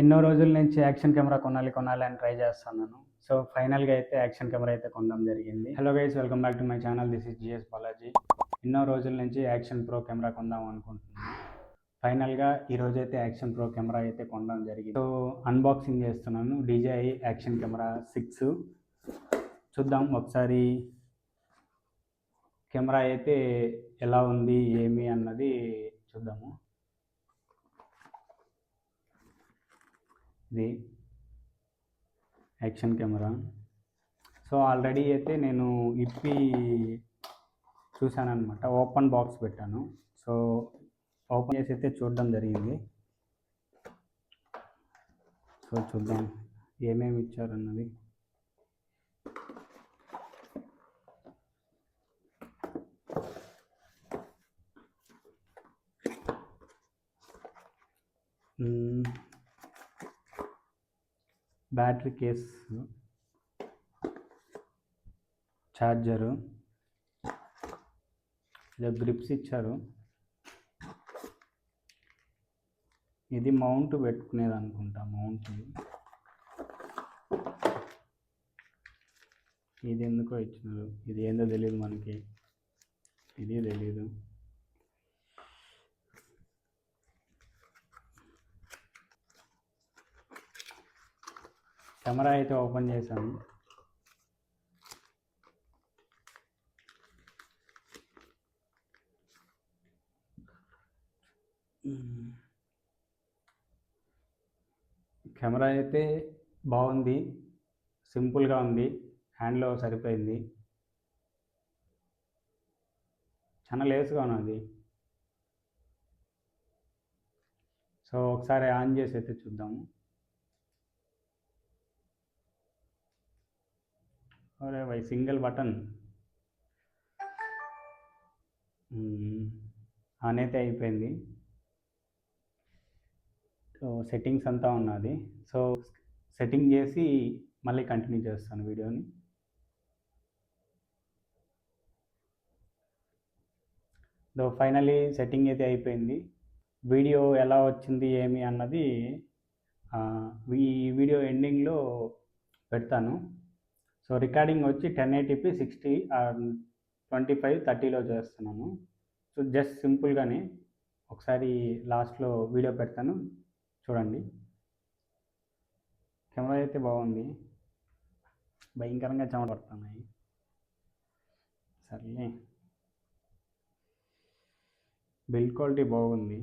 ఎన్నో రోజుల నుంచి యాక్షన్ కెమెరా కొనాలి అని ట్రై చేస్తున్నాను. సో, ఫైనల్‌గా అయితే యాక్షన్ కెమెరా అయితే కొనడం జరిగింది. Hello guys, welcome back to my channel. This is GS Balaji. ఎన్నో రోజుల నుంచి యాక్షన్ ప్రో కెమెరా కొందాం అనుకుంటున్నాను. ఫైనల్‌గా ఈరోజైతే యాక్షన్ ప్రో కెమెరా అయితే కొనడం జరిగింది. సో, అన్బాక్సింగ్ చేస్తున్నాను. DJI action camera 6. చూద్దాం ఒకసారి కెమెరా అయితే ఎలా ఉంది, ఏమి అన్నది చూద్దాము. ఇది యాక్షన్ కెమెరా. సో ఆల్రెడీ అయితే నేను ఇప్పి చూశానమాట. ఓపెన్ బాక్స్ పెట్టాను. సో ఓపెన్ చేసి అయితే చూడడం జరిగింది. సో చూద్దాం ఏమేమి ఇచ్చారన్నది. బ్యాటరీ కేస్, ఛార్జరు, ఇలా గ్రిప్స్ ఇచ్చారు. ఇది మౌంట్ పెట్టుకునేది అనుకుంటా. మౌంట్ ఇది ఎందుకో ఇచ్చినారు. ఇది ఏందో తెలియదు మనకి. ఇది తెలీదు. కెమెరా అయితే ఓపెన్ చేశాను. కెమెరా అయితే బాగుంది, సింపుల్గా ఉంది, హ్యాండ్లో సరిపోయింది. చాలా లేస్గా ఉన్నది. సో ఒకసారి ఆన్ చేసి అయితే చూద్దాము. అరే भाई, సింగిల్ బటన్ ఆన్ అయితే అయిపోయింది. సో సెట్టింగ్స్ అంతా ఉన్నది. సో సెట్టింగ్ చేసి మళ్ళీ కంటిన్యూ చేస్తాను వీడియోని. ఫైనలీ సెట్టింగ్ అయితే అయిపోయింది. వీడియో ఎలా వచ్చింది ఏమి అన్నది ఈ వీడియో ఎండింగ్లో పెడతాను. సో రికార్డింగ్ వచ్చి 1080p 60 25 30లో చేస్తున్నాను. సో జస్ట్ సింపుల్గానే ఒకసారి లాస్ట్లో వీడియో పెడతాను, చూడండి. కెమెరా అయితే బాగుంది, భయంకరంగా చెమట పడుతున్నాయి. సర్లే, బిల్డ్ క్వాలిటీ బాగుంది.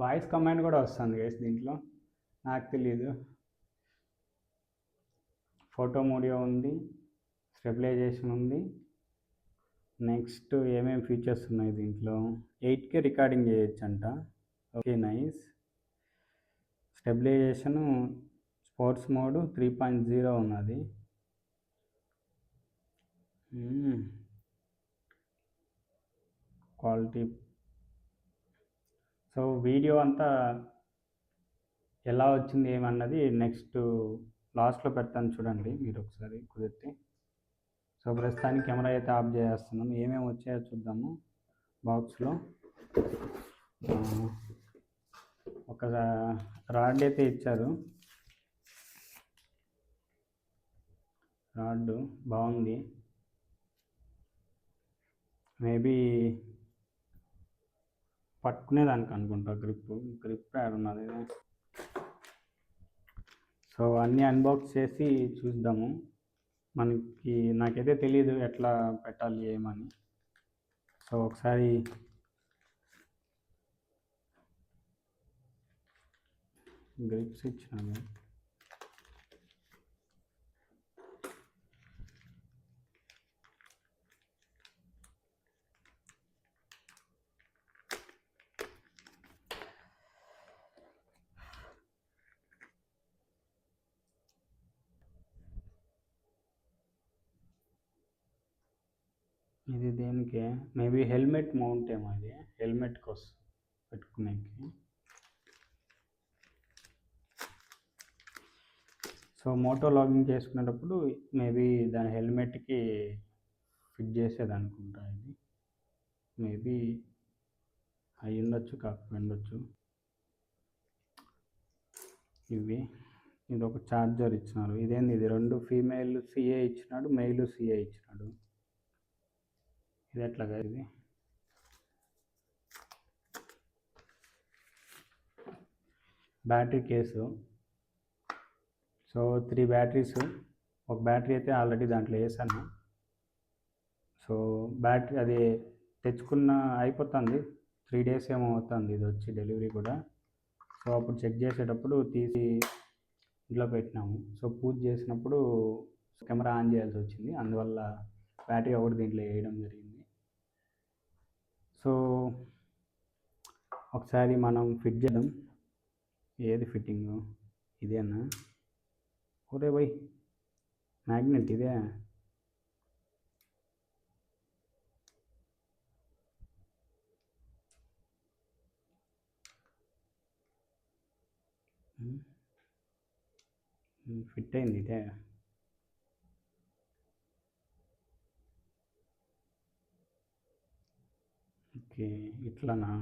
వాయిస్ కమాండ్ కూడా వస్తుంది గైస్ దీంట్లో, నాకు తెలీదు. ఫోటో మోడియో ఉంది, స్టెబిలైజేషన్ ఉంది. నెక్స్ట్ ఏమేమి ఫీచర్స్ ఉన్నాయి దీంట్లో. 8K రికార్డింగ్ చేయొచ్చంట. Okay, nice. Stabilisation sports mode 3.0 ఉన్నది. క్వాలిటీ. సో వీడియో అంతా ఎలా వచ్చింది ఏమన్నది నెక్స్ట్ లాస్ట్లో పెడతాను, చూడండి మీరు ఒకసారి కుదిరితే. సో ప్రస్తుతానికి కెమెరా అయితే ఆఫ్ చేస్తున్నాము. ఏమేమి వచ్చాయో చూద్దాము. బాక్స్లో ఒక రాడ్ అయితే ఇచ్చారు. రాడ్ బాగుంది. మేబీ పట్టుకునేదానికి అనుకుంటా. గ్రిప్ ప్యాడ్ ఉన్నది. సో అన్నీ అన్బాక్స్ చేసి చూద్దాము. నాకైతే తెలియదు ఎట్లా పెట్టాలి ఏమని. సో ఒకసారి గ్రిప్స్ ఇచ్చినాము. ఇది దేనికి? మేబీ హెల్మెట్ మౌంట్ ఏమో. ఇది హెల్మెట్ కోసం పెట్టుకునేకి. సో సో మోటో లాగింగ్ చేసుకునేటప్పుడు మేబీ దాని హెల్మెట్కి ఫిట్ చేసేది అనుకుంటా. ఇది మేబీ అయి ఉండొచ్చు, కాకపోయి ఉండొచ్చు. ఇది ఒక ఛార్జర్ ఇచ్చినారు. ఇదేంది ఇది? 2 ఫీమేల్ సిఏ ఇచ్చినాడు, మెయిల్ సిఏ ఇచ్చినాడు. ఇది ఎట్లాగా ఇది? Battery case. So 3 batteries. ఒక బ్యాటరీ అయితే ఆల్రెడీ దాంట్లో వేసాను. సో బ్యాటరీ అది తెచ్చుకున్న అయిపోతుంది, 3 days ఏమో అవుతుంది ఇది వచ్చి డెలివరీ కూడా. సో అప్పుడు చెక్ చేసేటప్పుడు తీసి ఇంట్లో పెట్టినాము. సో పూజ చేసినప్పుడు కెమెరా ఆన్ చేయాల్సి వచ్చింది, అందువల్ల బ్యాటరీ ఒకటి దీంట్లో వేయడం జరిగింది. సో ఒకసారి మనం ఫిట్ చేద్దాం. ఏది ఫిట్టింగ్? ఇదేనా? ఒరే బై, మ్యాగ్నెట్ ఇదే. ఫిట్ అయింది ఇదే. ఓకే, ఇట్లానా?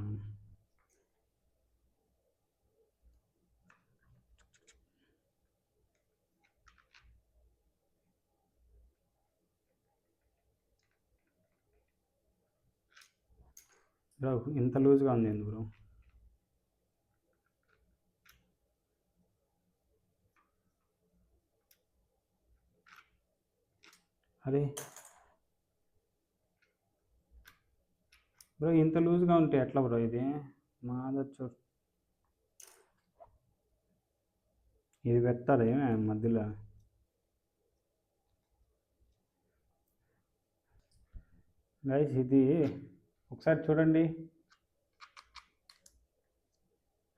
బ్రో ఇంత లూజ్గా ఉంది ఎందుకు బ్రో? అరే బ్రో, ఇంత లూజ్గా ఉంటే ఎట్లా బ్రో? ఇది మాదొచ్చు. ఇది పెడతారు మధ్యలో. గైస్ ఇది ఒకసారి చూడండి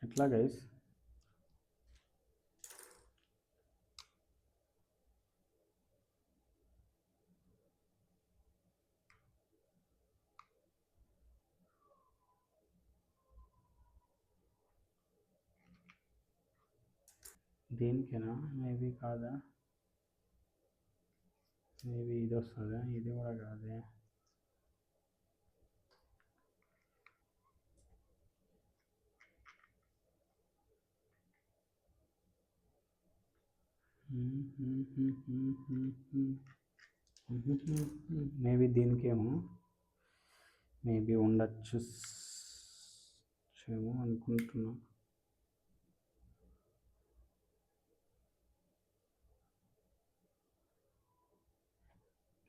ఎట్లా గైస్. దీనికేనా? మేబీ కాదా? మేబీ ఇది వస్తుందా? ఇది కూడా కాదే. మేబీ దీనికేమో మేబీ ఉండొచ్చు ఏమో అనుకుంటున్నా.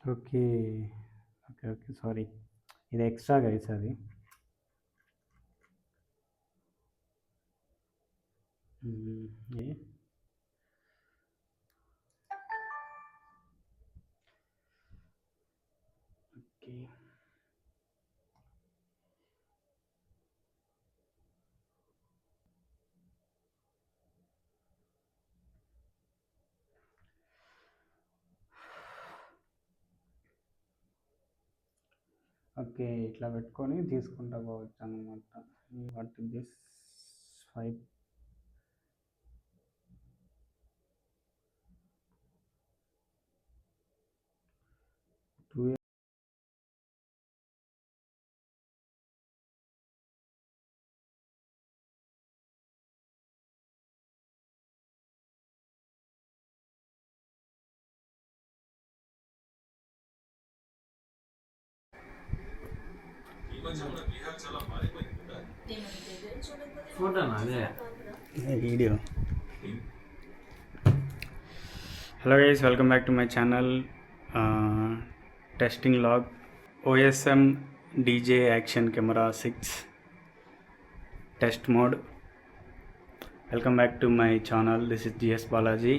ఓకే ఓకే ఓకే, సారీ, ఇది ఎక్స్ట్రా గైస్ అది. ఓకే ఓకే, ఇట్లా పెట్టుకొని తీసుకుంటా పోవచ్చు అనమాట. What this 5 2 video. Hello guys, welcome back to my channel. Testing లాగ్ OSM DJ action camera 6 test mode. Welcome back to my channel, this is GS Balaji.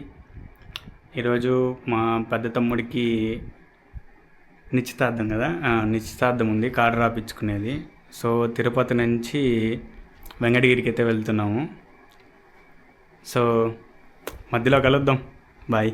ఈరోజు మా పెద్ద తమ్ముడికి నిశ్చితార్థం కదా, నిశ్చితార్థం ఉంది, కారు రాపించుకునేది. సో తిరుపతి నుంచి వెంకటగిరికి అయితే వెళ్తున్నాము. సో మధ్యలో కలుద్దాం, బాయ్.